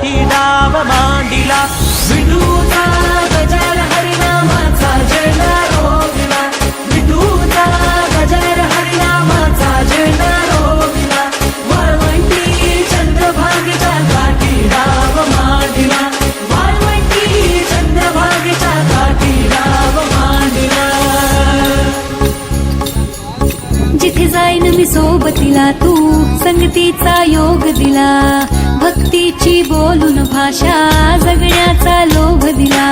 काठी डाव मांडिला विठूचा गजर हरिनामाचा झेंडा रोविला विठूचा गजर हरिनामाचा झेंडा रोविला वाळवंटी चंद्रभागेच्या काठी डाव मांडिला वाळवंटी चंद्रभागेच्या काठी डाव मांडिला जिथे जाईन मी सोबतीला तू संगतीचा योग दिला भक्तीची बोलून भाषा जगण्याचा लोभ दिला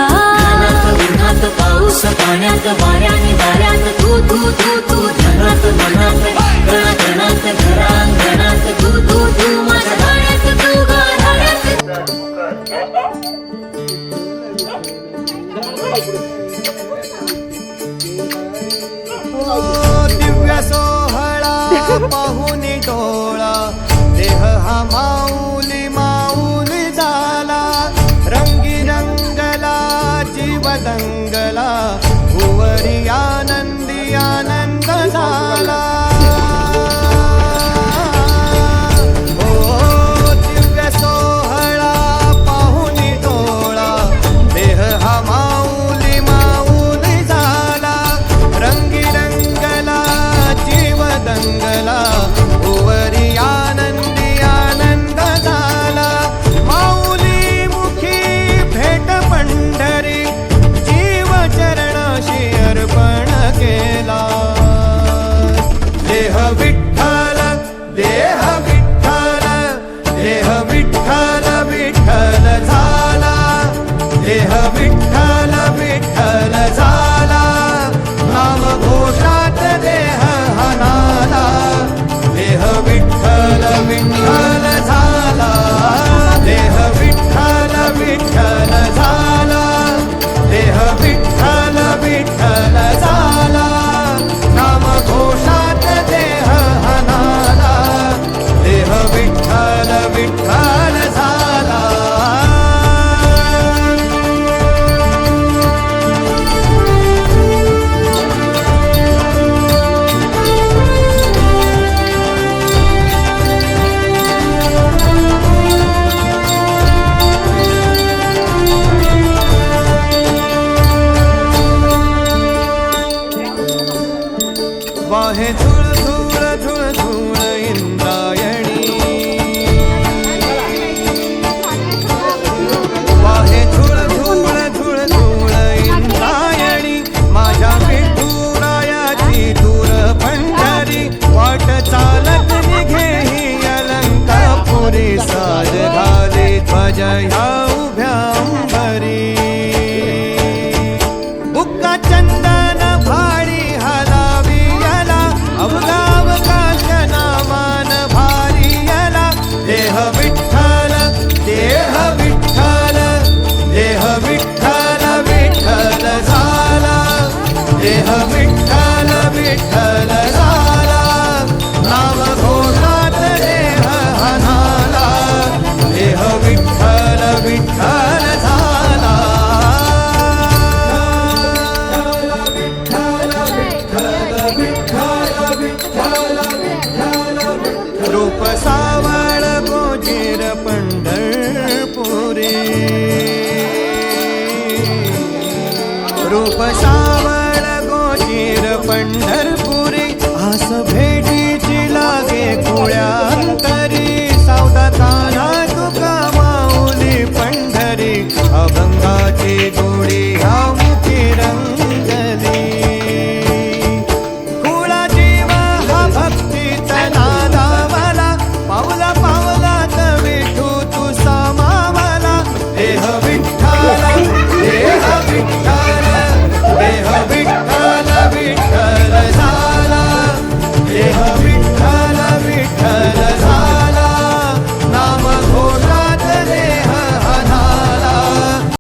उन्हात पाऊस पाण्यात वाऱ्याने दाऱ्यात तू तू तू तू धनात मनात कणाकणात घरांगणात तू तू तू माझ्या गाण्यात तू गाण्यात दिव्य सोहळा पाहुनी डोळा देह हा माऊली माऊली झाला रंगी रंगला जीव दंगला भुवरी आनंदी आनंद झाला ओ दिव्य सोहळा पाहुनी डोळा देह हा माऊली माऊली झाला रंगी रंगला जीव दंगला भुवरी आनंदी आनंद झाला माऊली मुखी भेट पंढरी जीव चरणाशी अर्पण केला देह विठ्ठल देह विठ्ठल देह विठ्ठल विठ्ठल झाला देह विठ्ठल विठ्ठल झाला नाम घोषात देह हनाला देह विठ्ठल विठ्ठल झाला देह विठ्ठल विठ्ठल झाला देह विठ्ठल विठ्ठल झाला नाम घोषात देह हनाला देह विठ्ठल विठ्ठल झाला वाहे झुळ झुळ झुळ इंद्रायणी वाहे झुळ झुळ झुळ इंद्रायणी माझ्या विठुरायाची दूर पंढरी वाट चालत निघे ही अलंकापुरी साज घाले ध्वज ह्या उभ्या अंबरी बुक्का चंदन भारी हलावी अवगाव काशना मान भारी यला देह विठ्ठल देह विठ्ठल देह विठ्ठल विठ्ठल झाला देह विठ्ठल विठ्ठल झाला नाम घोषात देह हनाला देह विठ्ठल विठ्ठल झाला रूप सावळ गोजीर पंढरपुरी रूप सावळ गोजीर पंढरपुरी